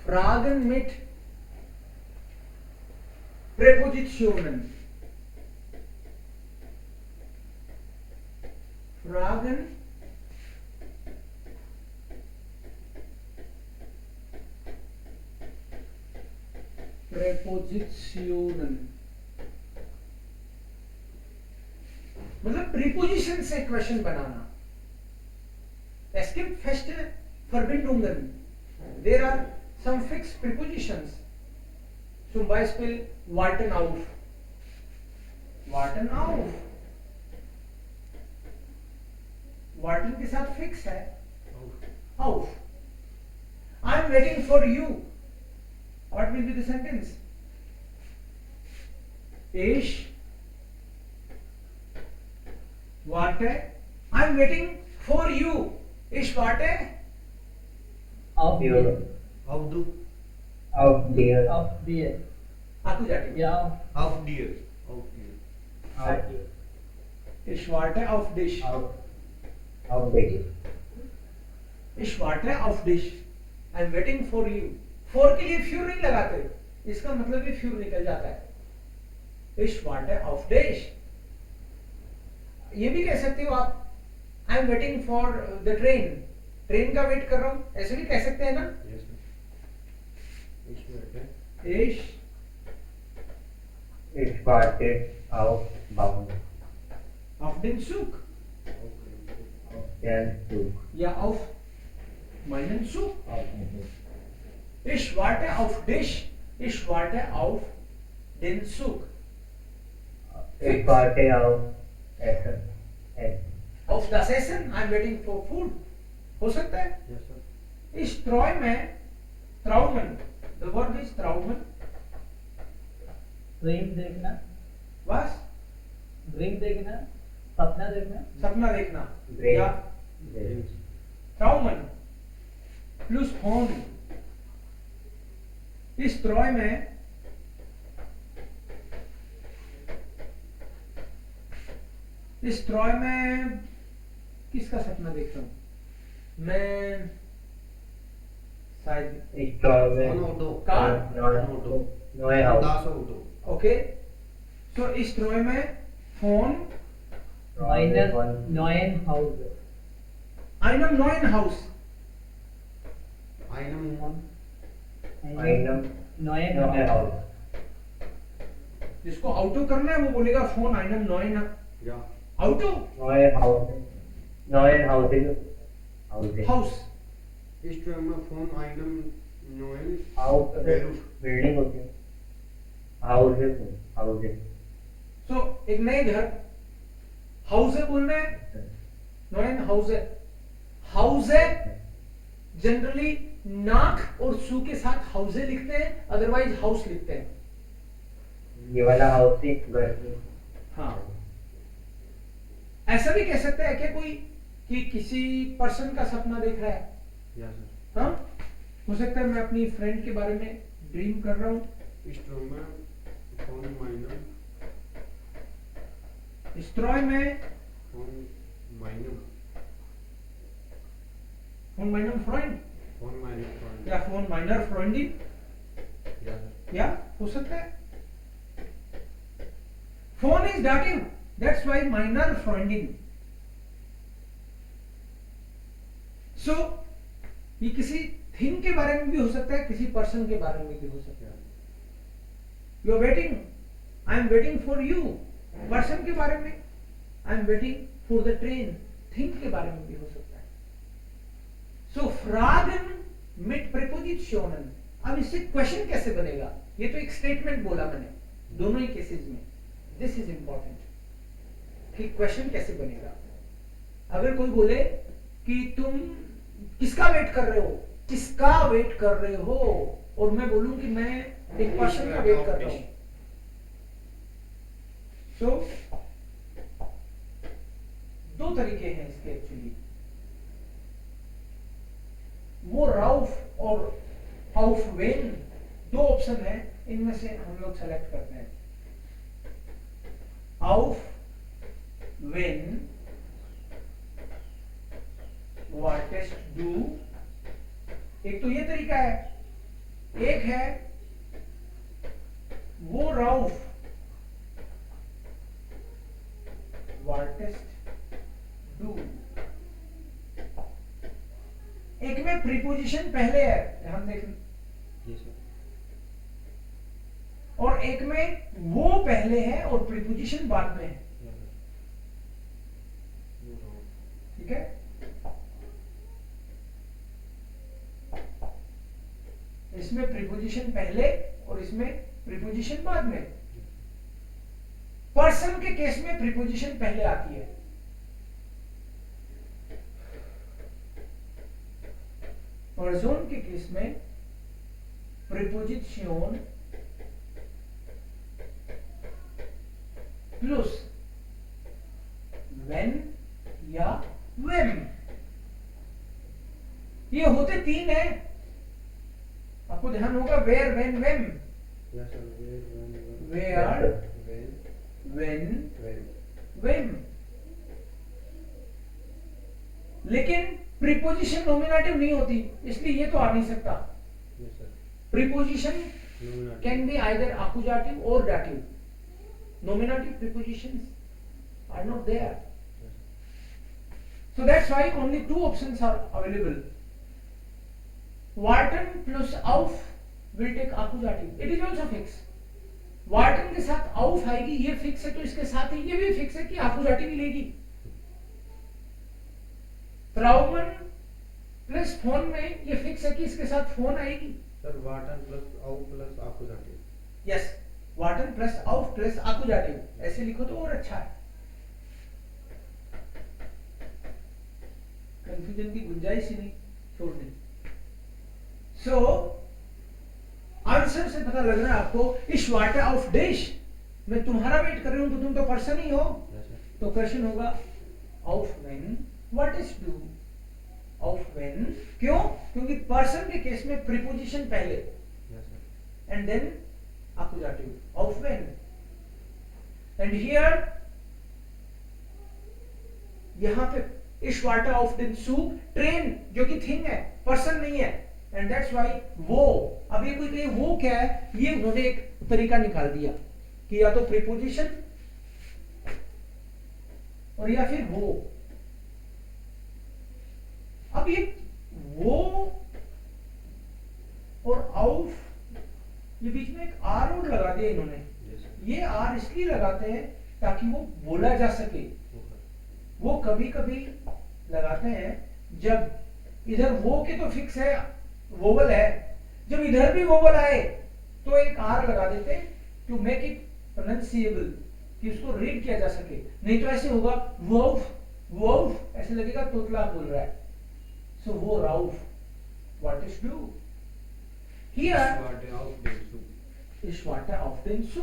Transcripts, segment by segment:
fragen mit Präpositionen. Fragen Präpositionen. मतलब preposition से question banana. Es gibt feste Verbindungen. There are some fixed prepositions. Zum Beispiel warten auf. Warten auf. Warten के साथ fix है. Auf. I am waiting for you. What will be the sentence? Ich warte. I am waiting for you. Ich warte. Auf Dir. Auf du. Auf dir. Auf dir. आपको जाके. Ja. Auf dir. Auf dir. Auf dir. Ich warte auf dich. Auf dich. Ich warte auf dich. I am waiting for you. For के लिए फ्यूर नहीं लगाते. इसका मतलब भी फ्यूर निकल जाता है. Ich warte auf dich. ये भी कह सकते हो आप. I am waiting for the train. Train का वेट कर रहा हूँ. ऐसे भी कह सकते हैं ना. Yes, sir. Ich warte. Ich Ich warte auf Baum. auf den Zug. Auf den Zug. या auf meinen Zug. Auf den Zug. Ich warte auf dich. Ich warte auf den Zug. Ich warte auf Essen. Auf das Essen. I'm waiting for food. हो सकता है. Yes, sir. Ich träume. Traumen. The word is traumen. Dream देखना. Was? Dream देखना. सपना देखना. सपना देखना. Dream. या Dream. traumen. Plus horn. Ich träume. Ich träume. किसका सपना देखता हूँ? मैं शायद. Ich träume Ein Auto. Car. Ein Auto. neue Haus. Das Auto. Okay. So ich träume von Meinen von neuen Haus. einem neuen Haus. Einem einem neuen neuen Haus. Haus. जिसको आउटो करना है वो बोलेगा phone einem neuen Ja. Auto. Neue Haus. Neuen Haus. Haus. Haus. Ich träume von einem neuen Haus. Beruf. Building होती है. Houses. Houses. So एक नए घर. हाउस है बोलना है. neuen Hause. Hause जनरली नाक और सू के साथ हाउसे लिखते हैं. अदरवाइज हाउस लिखते हैं. ये वाला हाउस ही घर. हाँ. ऐसा भी कह सकते हैं क्या कोई कि किसी पर्सन का सपना देख रहा है. Ja, sir. हाँ. हो सकता है मैं अपनी फ्रेंड के बारे में ड्रीम कर रहा हूँ. Ich träume von meinem Ich träume von meinem von meinem Freund. Freund. या von meiner Freundin. Ja, sir. या हो सकता है. Phone is dative. That's why meiner Freundin. So ये किसी थिंग के बारे में भी हो सकता है, किसी पर्सन के बारे में भी हो सकता है. You are waiting. I am waiting for you. Person के बारे में. I am waiting for the train. Thing के बारे में भी हो सकता है. So fragen mit Präpositionen. अब इससे क्वेश्चन कैसे बनेगा? ये तो एक स्टेटमेंट बोला मैंने दोनों ही केसेस में. दिस इज इंपॉर्टेंट कि क्वेश्चन कैसे बनेगा. अगर कोई बोले कि तुम किसका वेट कर रहे हो, किसका वेट कर रहे हो, और मैं बोलूं कि मैं एक पर्सन का वेट कर रहा हूं. सो दो तरीके हैं इसके एक्चुअली. वो राउफ और आउफ वेन दो ऑप्शन है. इनमें से हम लोग सेलेक्ट करते हैं. Auf wenn wartest du. एक तो ये तरीका है एक है वो राउफ वार्टेस्ट डू, एक में प्रीपोजिशन पहले है, ध्यान देखें, जी सर। और एक में वो पहले है और प्रीपोजिशन बाद में है, ठीक है। इसमें प्रीपोजिशन पहले और इसमें प्रीपोजिशन बाद में। पर्सन के केस में प्रीपोजिशन पहले आती है, पर्सन के केस में प्रीपोजिशन प्लस व्हेन या व्हेन, ये होते तीन है, आपको ध्यान होगा, where when when, Yes, sir. Where When, when when. When. लेकिन प्रीपोजिशन नॉमिनेटिव नहीं होती, इसलिए ये तो आ नहीं सकता। Yes, sir. Preposition Nominative. can be either accusative or dative. Nominative prepositions are not there. So that's why only two options are available. Wharton plus auf will take accusative. It is also fixed. Wharton के साथ auf आएगी, ये fix है, तो इसके साथ ही ये भी फिक्स है कि accusative ही लेगी। Trauman प्लस फोन में ये फिक्स है कि इसके साथ फोन आएगी। Sir, Wharton plus out plus accusative. Yes, वार्टन प्लस आउफ प्लस आकुजाटिव, ऐसे लिखो तो और अच्छा है, कंफ्यूजन की गुंजाइश ही नहीं छोड़नी। सो आंसर से पता लग रहा है आपको, इस वाटर ऑफ डिश मैं तुम्हारा वेट कर रही हूं, तो तुम तो पर्सन ही हो, Yes, sir. तो क्वेश्चन होगा of when what is do, of when, क्यों? क्योंकि पर्सन के केस में प्रीपोजिशन पहले Yes, sir. and then accusative of when, and here यहां पे इस वाटर ऑफ दिन सू, ट्रेन जो कि थिंग है, पर्सन नहीं है, एंड दैट्स व्हाई वो। अब ये कोई कहे वो क्या है, ये उन्होंने एक तरीका निकाल दिया कि या तो प्रीपोजिशन और या फिर वो। अब ये वो और आउफ, ये बीच में एक आर और लगा दिया इन्होंने। Yes, sir. ये आर इसलिए लगाते हैं ताकि वो बोला जा सके। Okay. वो कभी कभी लगाते हैं जब इधर वो के तो फिक्स है, वोवल है, जब इधर भी वोवल आए तो एक आर लगा देते हैं टू मेक इट प्रोनाउंसिएबल, कि उसको रीड किया जा सके। नहीं तो ऐसे होगा वोफ वोफ, ऐसे लगेगा तोतला बोल रहा है। सो वो राउफ, what is do here, Warte auf den Zug. इस वाटर ऑफ देन सू,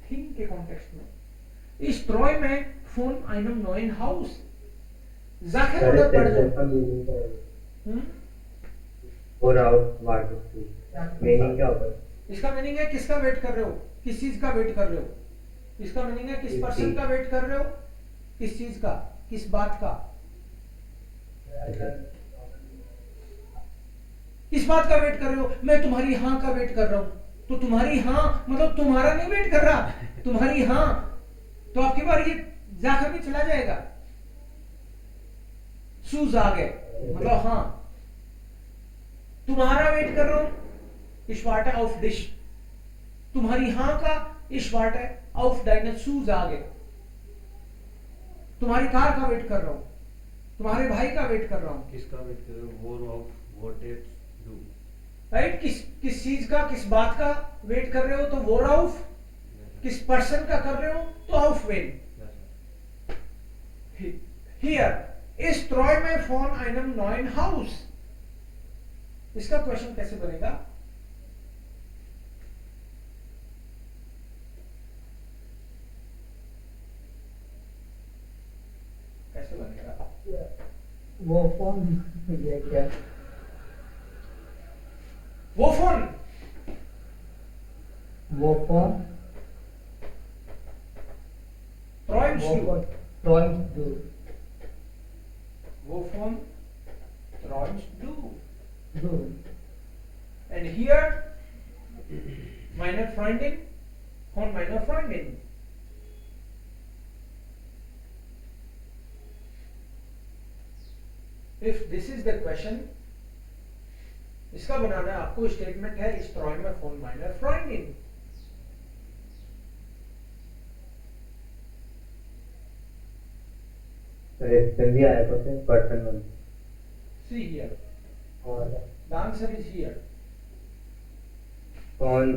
थिंग के कॉन्टेक्स्ट में। इस ट्रॉय में फोन einem neuen हाउस, जाखिर सर उधर पड़ सेंटेंस जाओ। का मीनिंग क्या है? हम्म? और आउट वार्टेस्ट डू, मीनिंग क्या होगा? इसका मीनिंग है किसका वेट कर रहे हो, किस चीज का वेट कर रहे हो। इसका मीनिंग है किस पर्सन का वेट कर रहे हो, किस चीज का, किस बात का, अच्छा, किस बात का वेट कर रहे हो। मैं तुम्हारी हाँ का वेट कर रहा हूं, तो तुम्हारी हाँ मतलब तुम्हारा नहीं वेट कर रहा, तुम्हारी हाँ, तो आपकी बार ये जाकर भी चला जाएगा। सूज आ गए मतलब हाँ, तुम्हारा वेट कर रहा हूं, इस वाटर ऑफ डिश, तुम्हारी हाँ का इस वाटर ऑफ डाइनर शूज आ गए। तुम्हारी कार का वेट कर रहा हूं, तुम्हारे भाई का वेट कर रहा हूं, किसका वेट कर रहे हो? War of what it do. Right. किस चीज का, किस बात का वेट कर रहे हो, तो वोर ऑफ, Yes, sir. किस पर्सन का कर रहे हो तो of when. Yes, sir. Here इस ट्रॉय में फोन einem neuen हाउस, इसका क्वेश्चन कैसे बनेगा, कैसे बनेगा। वो फोन ये क्या? वो फोन, वो फोन ट्रॉइम्स वो टू, फोन ड्राइंग्स डू वो फोन ट्रॉइम्स टू, डू and here Meine Freundin, von meiner Freundin. If this is the question, इसका बनाना आपको स्टेटमेंट है इस träume von meiner Freundin. Reaction भी आएगा फिर पर्सन वन See here, और the answer is here. Phone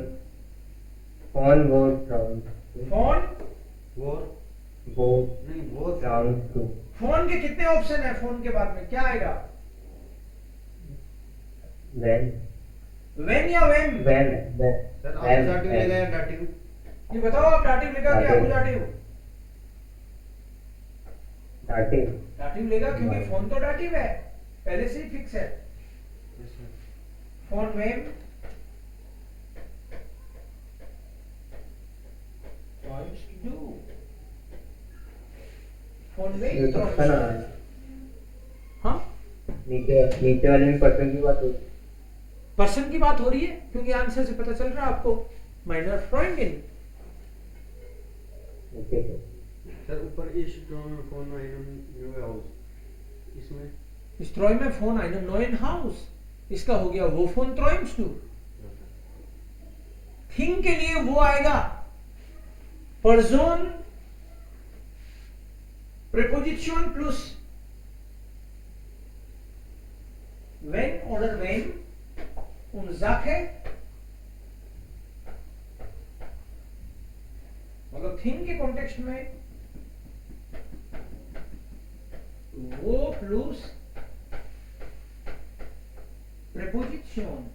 phone वो राउंड Phone, वो नहीं वो राउंड टू फोन के कितने ऑप्शन है? फोन के बाद में क्या आएगा? व्हेन When या when? व्हेन सर आंसर लेगा या डाटिव? ये बताओ आप डाटिव लेगा कि अकुजाटिव? डाटिव डाटिव लेगा क्योंकि फोन तो डाटिव है, पहले से ही फिक्स है. Yes sir. फोन वेम tries to do. फोन ये वेम तो tries है ना to. हाँ, नीचे वाले में पर्सन की बात होती पर्सन की बात हो रही है क्योंकि आंसर से पता चल रहा है आपको. माइनर फ्रेंडिन. ओके सर ऊपर इस फोन आइटम न्यू हाउस इसमें इस träume von einem neuen Haus. इसका हो गया वो फोन träumst du. थिंग के लिए वो आएगा person preposition plus when oder when und Sache. मतलब थिंग के कॉन्टेक्स्ट में वो प्लस प्रीपोजिशन.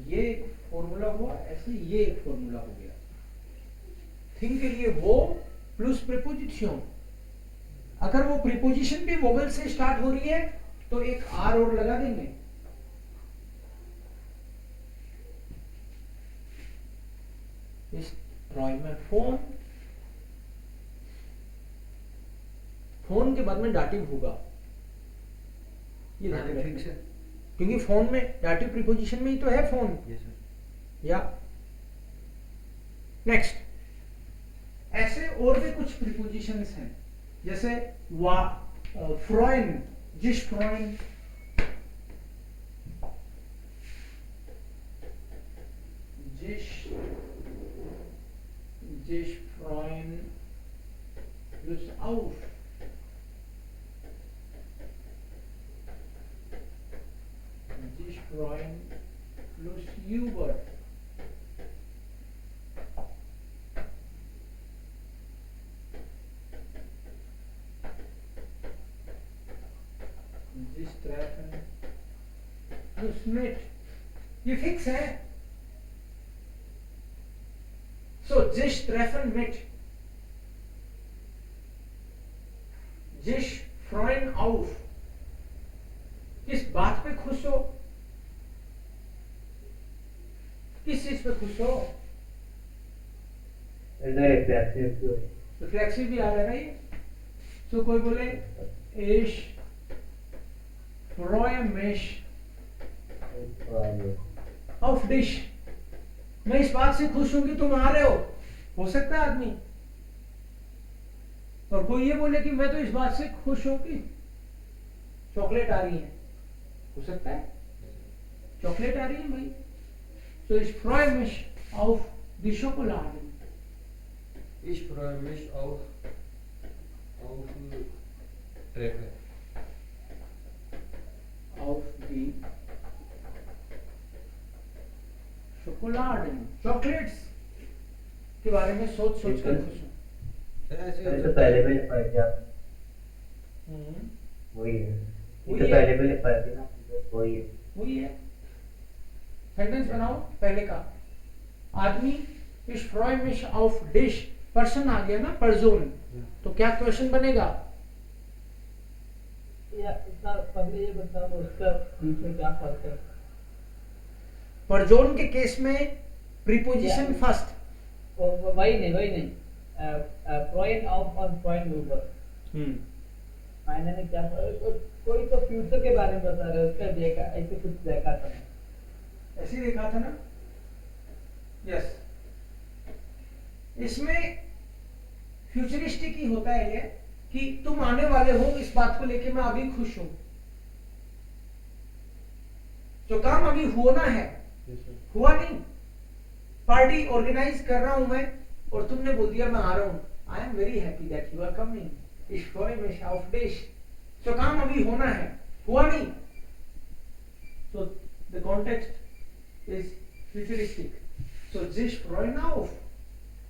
ये एक फॉर्मूला हुआ, ऐसे ये एक फॉर्मूला हो गया. थिंग के लिए वो प्लस प्रीपोजिशन. अगर वो प्रीपोजिशन भी वोवेल से स्टार्ट हो रही है तो एक आर और लगा देंगे. इस träume फोन, फोन के बाद में डाटिव होगा. ये ध्यान डाटिव रखना. फिक्स है. क्योंकि फोन में डाटिव प्रीपोजिशन में ही तो है फोन. Yes sir. या नेक्स्ट, ऐसे और भी कुछ प्रीपोजिशंस हैं जैसे वा फ्रॉइन, जिस फ्रॉइन, जिस जिस फ्रॉइन प्लस auf. जिस फ्रॉइन प्लस über. जिस treffen plus mit. ये फिक्स है. सो जिस treffen mit, जिस freuen auf. किस बात पे खुश हो? किस चीज पे खुश हो? इधर रिफ्लेक्सिव रिफ्लेक्सिव भी आ रहा है ये. सो कोई बोले ich freue mich auf dich. मैं इस बात से खुश हूं कि तुम आ रहे हो सकता है आदमी. और कोई ये बोले कि मैं तो इस बात से खुश हूं कि चॉकलेट आ रही है. हो सकता है चॉकलेट आ रही है भाई. तो ich freue mich auf die Schokolade. Ich freue mich auf Treffer. Auf die Schokoladen. Chocolates के बारे में सोच सोच कर खुश हूं. सर ऐसे ये तो पहले भी लिखा है. वही है. ये तो पहले भी लिखा है ना. वही है. सेंटेंस बनाओ पहले का. आदमी ich freue mich auf dich. Person आ गया ना, पर्सन. तो क्या क्वेश्चन बनेगा? या इसका पहले ये बताओ उसका बीच में क्या फर्क है. पर्जोन के केस में प्रीपोजिशन फर्स्ट. वही नहीं फ्रॉइन ऑफ और फ्रॉइन ऊपर. मायने में क्या फर्क? कोई तो फ्यूचर के बारे में बता रहे हो, उसका देखा ऐसे कुछ देखा था. ऐसे देखा था ना? यस। इसमें फ्यूचरिस्टिक ही होता है ये कि तुम आने वाले हो, इस बात को लेके मैं अभी खुश हूं। जो काम अभी होना है Yes, sir. हुआ नहीं। पार्टी ऑर्गेनाइज कर रहा हूं मैं और तुमने बोल दिया मैं आ रहा हूं। I am very happy that you are coming. Ich freue mich auf dich. जो काम अभी होना है हुआ नहीं। So the context is futuristic. So sich freuen auf.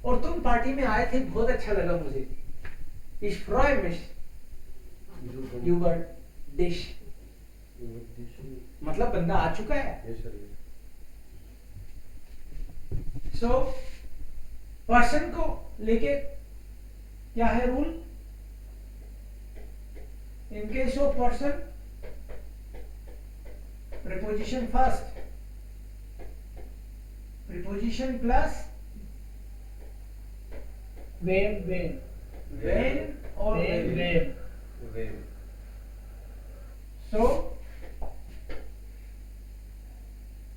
और तुम पार्टी में आए थे, बहुत अच्छा लगा मुझे। Ich freue mich You come. über dich. You with this. मतलब बंदा आ चुका है। Yes, sir. Yes. So person को लेके क्या है rule? In case of person, preposition first, preposition plus when when or when when. When. So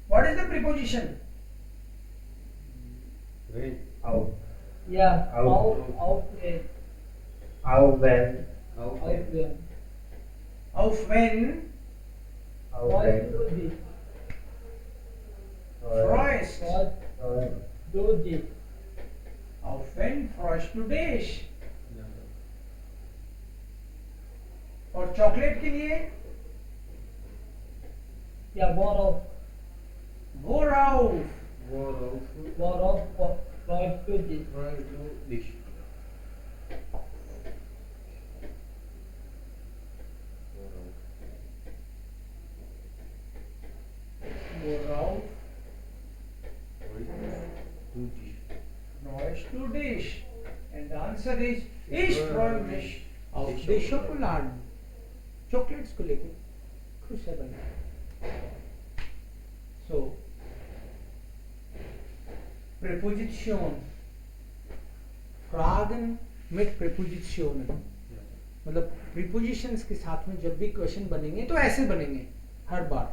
what is the preposition? When. Out. yeah Out. out when Out when. How. out when Of when Out was when. do this Frost. was do this Of when Frost to dish. Yeah, sir. और chocolate के लिए yeah war of wore out. Frost to this Try to dish. Wore out To dish. Frost to dish. And the answer is Ich freue mich auf die Schokolade. Chocolates को लेके खुश है बंदा। सो Präposition. Fragen mit Präpositionen. मतलब prepositions के साथ में जब भी क्वेश्चन बनेंगे तो ऐसे बनेंगे हर बार।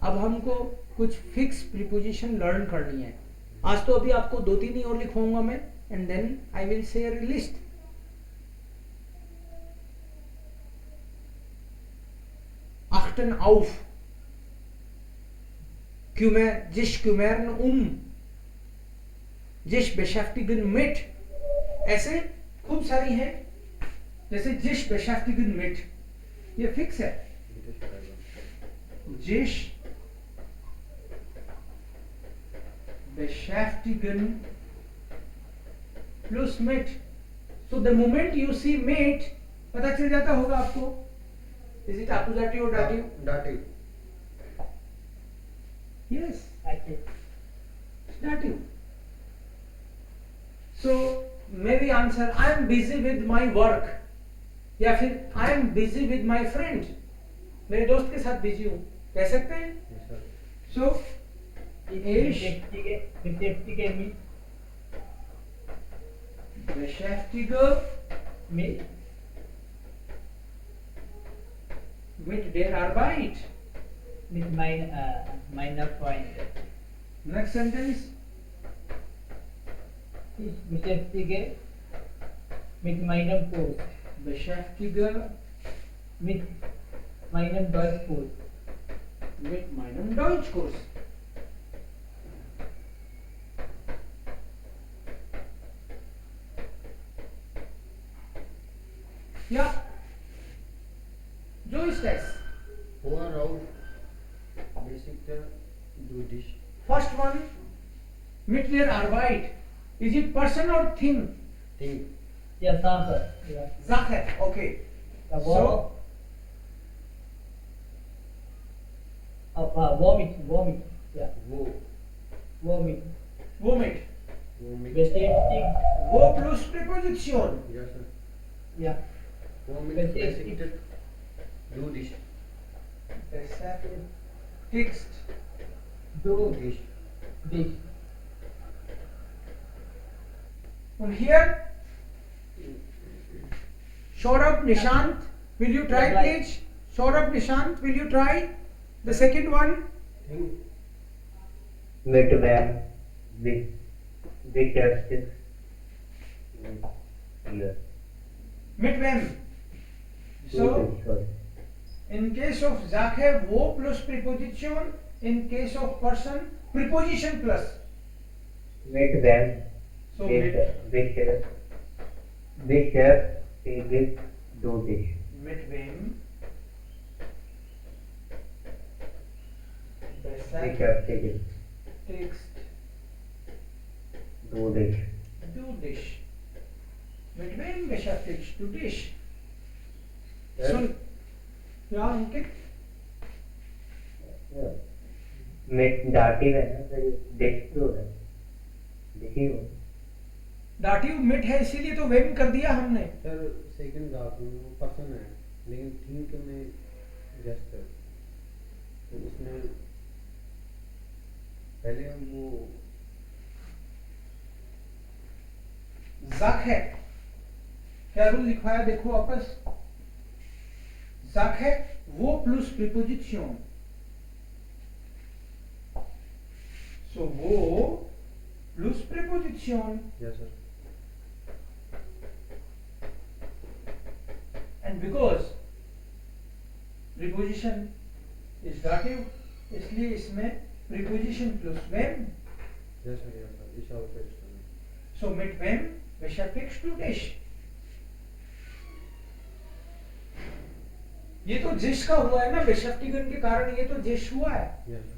अब हमको कुछ फिक्स प्रीपोजिशन लर्न करनी है। आज तो अभी आपको 2-3 ही और लिखवाऊंगा मैं, and then I will say a list. achten auf, sich kümmern sich beschäftigen mit, ऐसे खूब सारी हैं। जैसे sich beschäftigen mit, ये फिक्स है। sich beschäftigen plus mit. So the moment you see mit, पता चल जाता होगा आपको। Is it accusative or dative? Dative. Yes, active it's dative. So maybe answer I am busy with my work, या फिर I am busy with my friend, मेरे दोस्त के साथ बिजी हूँ, कह सकते हैं। Yes, sir. So beschäftige mich beschäftige mit mit der Arbeit. mit meiner Freunde. Next sentence. Ich beschäftige mit meinem Kurs, Beschäftige mit meinem Deutschkurs. mit meinem Deutschkurs. Ja, so ist es. Pour out. Basic the do dish. First one, mit der Arbeit. Is it person or thing? Think. Ja, Sache. Ja. Sache. Okay. Ja, So, womit. Ja, Wo. womit. womit? Womit. Beschäftigt. Wo plus Präposition. Yes, sir. Ja, Womit. Beschäftigt. Basic the do dish. Beschäftigt. du Dish. dich. Und hier, Saurabh, Nishant, will you try Yeah, right. please? Saurabh, Nishant, will you try the second one? Think. Met them with justice. Here. Mit wem? So, Sorry. in case of Sache, wo plus preposition. In case of person, preposition plus. Met them So, with chef with do dish. mit wem? With Besser chef with text do dish. do dish. Mit wem beschäftigst du dich? Sir? सुन क्या अंकित Met दाटी है ना तो dish तो है. देखिए दाटिव मिट है इसीलिए तो वेम कर दिया हमने. सर सेकंड धातु में वो पर्सन है, लेकिन थिंक में जस्ट है, तो उसमें पहले हम वो ज़क है. क्या रूल लिखवाया देखो वापस. ज़क है वो प्लस प्रीपोजिशन. सो वो plus preposition. Yes sir. And because preposition is dative, इसलिए इसमें preposition plus wem. Yes sir इस ऑप्शन में. So mit wem beschäftigst du dich? ये तो जिस का हुआ है ना, बेशफ्टिगन के कारण ये तो जिस हुआ है. Yes sir.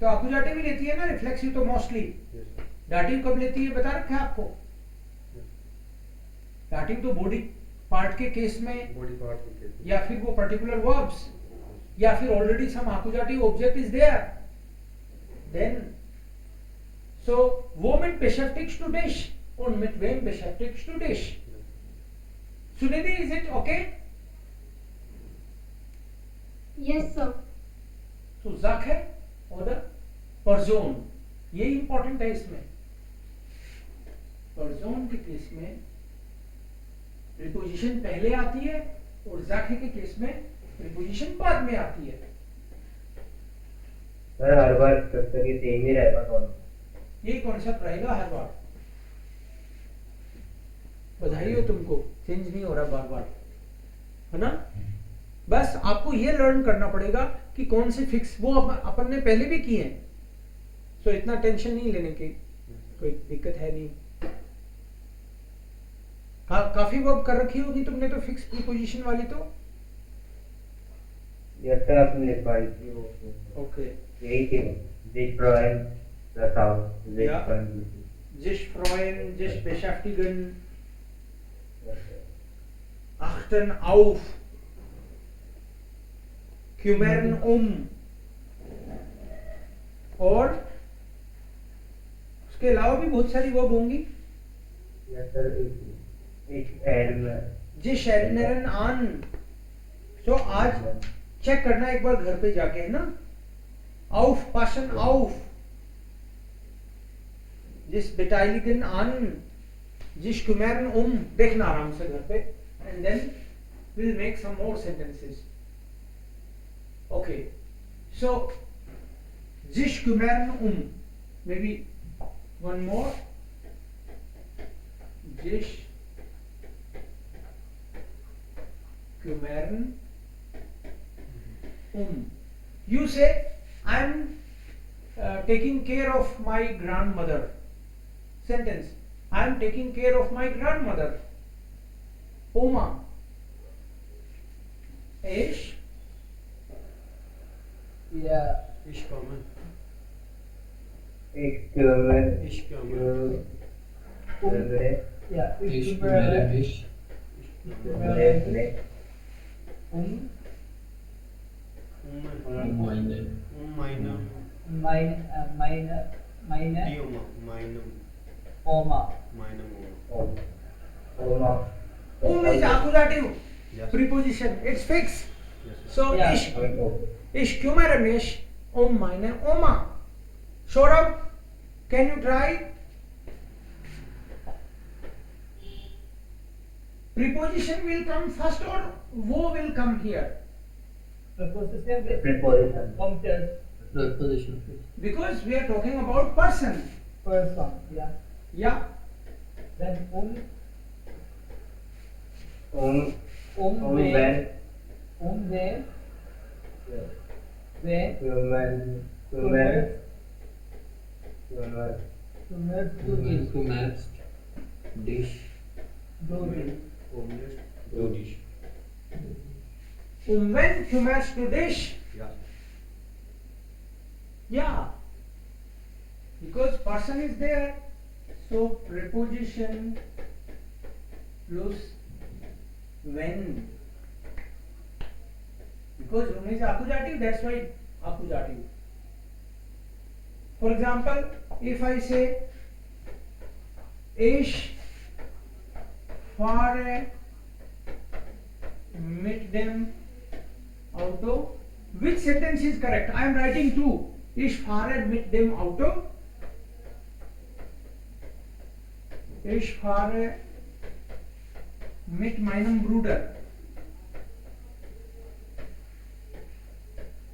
तो अकुजाटिव भी लेती है ना, रिफ्लेक्सिव तो मोस्टली. Yes sir. डाटिव कब लेती है बता रखा है आपको. डाटिव तो बॉडी पार्ट के केस में, बॉडी पार्ट के केस. या फिर वो पर्टिकुलर वर्ब्स, या फिर already some accusative object is there, then so womit beschäftigst du dich und mit wem beschäftigst du dich. Sunidhi, is it okay? Yes, sir. तो ज़क है और परजोन, ये इंपॉर्टेंट है इसमें. परजोन के केस में प्रीपोजिशन पहले आती है और ज़क के केस में प्रीपोजिशन बाद में आती है. सर हर बार स्ट्रक्चर ये सेम ही रहेगा दोनों. ये कॉन्सेप्ट रहेगा हर बार. बधाई हो तुमको, चेंज नहीं हो रहा बार बार, है ना. बस आपको ये लर्न करना पड़ेगा कि कौन से फिक्स, वो अपन ने पहले भी किए हैं. सो इतना टेंशन नहीं लेने की, कोई दिक्कत है नहीं. काफी वर्ब कर रखी होगी तुमने तो फिक्स प्रीपोजिशन वाली तो. यस सर आपने लिखवाई थी वो. ओके. यही थी this problem plus out this Ja. Problem. जिस freuen, जिस beschäftigen, achten auf, kümmern और उसके अलावा भी बहुत सारी वर्ब होंगी. यस सर इच एंड जिस erinnern an. तो आज चेक करना एक बार घर पे जाके, है ना. auf passen auf, जिस beteiligen an, जिस kümmern देखना आराम से घर पे, and then we'll make some more sentences. Okay, so जिस kümmern maybe one more. जिस kümmern You say, I am taking care of my grandmother. Sentence. I am taking care of my grandmother. Oma. Ish. Yeah. इश्क में. एक इश्क में. Yeah. Ich kümmere mich. Um meine. Meine Dioma. Oma. Is accusative. Yes. Preposition. It's fixed. Yes, sir. So Yeah. ich kümmere mich meine Oma. Saurabh, can you try? Preposition will come first or wo will come here? Preposition Preposition. comes Preposition. because we are talking about person. Person. Yeah. Yeah. Then when where, human To match dish. do this. Omelette, do dish. When humans to dish. Yeah. Yeah. Because person is there. So preposition plus when. Because room is accusative, that's why accusative. For example, if I say Ich fahre mit dem Auto, which sentence is correct? I am writing two. Ich fahre mit dem Auto. Ich fahre mit meinem Bruder.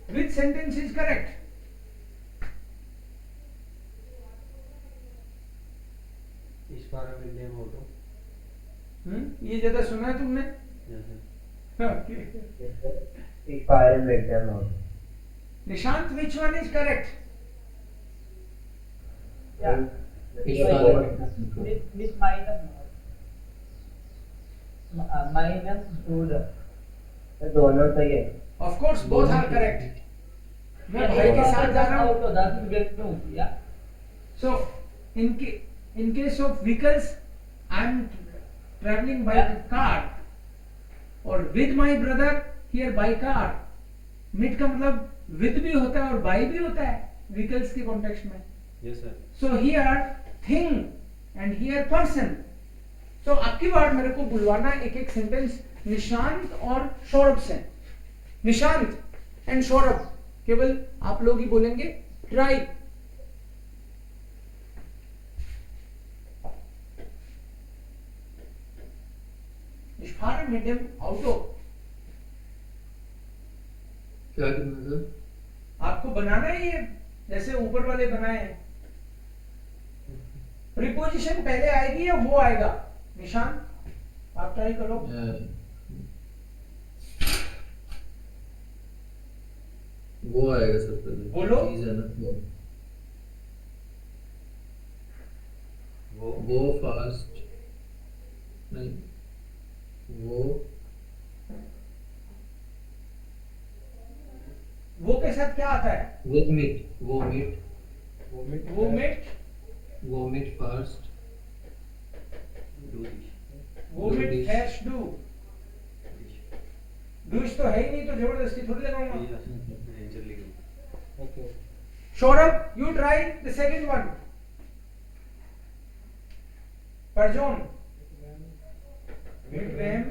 Which sentence is correct? इस बार में them auto. ये ज्यादा सुना है तुमने? Yes, sir. if I make them out. Nishant, which one is correct? Yeah. If With minus Bruder. दोनों सही है. Of course, both are correct. मैं भाई के साथ जा रहा हूँ. Auto, that will get no. Yeah. So, in case of vehicles, I am traveling by car. और with my brother here by car. Mit का मतलब with भी होता है और by भी होता है vehicles के context में. Yes, sir. So here thing and here person. So आपकी बार मेरे को बुलवाना एक एक सेंटेंस निशांत और सौरभ से. निशांत एंड सौरभ केवल आप लोग ही बोलेंगे. Try. Ich fahre mit dem Auto. क्या करना सर? आपको बनाना है ये जैसे ऊपर वाले बनाए हैं. प्रीपोजिशन पहले आएगी या वो आएगा? निशान आप ट्राई करो. वो आएगा सर पहले. बोलो. चीज है ना वो फास्ट नहीं वो के साथ क्या आता है? with meat वो मिट fast Do dish. वो Do मिट dish. Hash do. Dish. Douche तो है ही नहीं तो जबरदस्ती थोड़ी लगाऊंगा. Yes, naturally good. Okay. Saurabh, you try the second one. Parjon. Mit wem?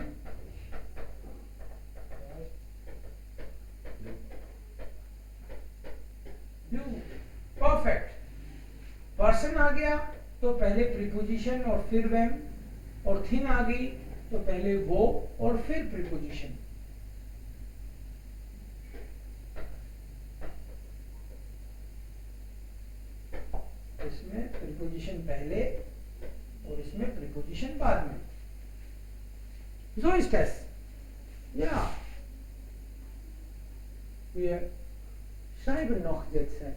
You. Perfect. Person आ गया तो पहले प्रीपोजिशन और फिर वेम, और थिंग आ गई तो पहले वो और फिर प्रीपोजिशन. इसमें प्रीपोजिशन पहले और इसमें प्रीपोजिशन बाद में. So ist das. Ja. Wir schreiben noch Sätze.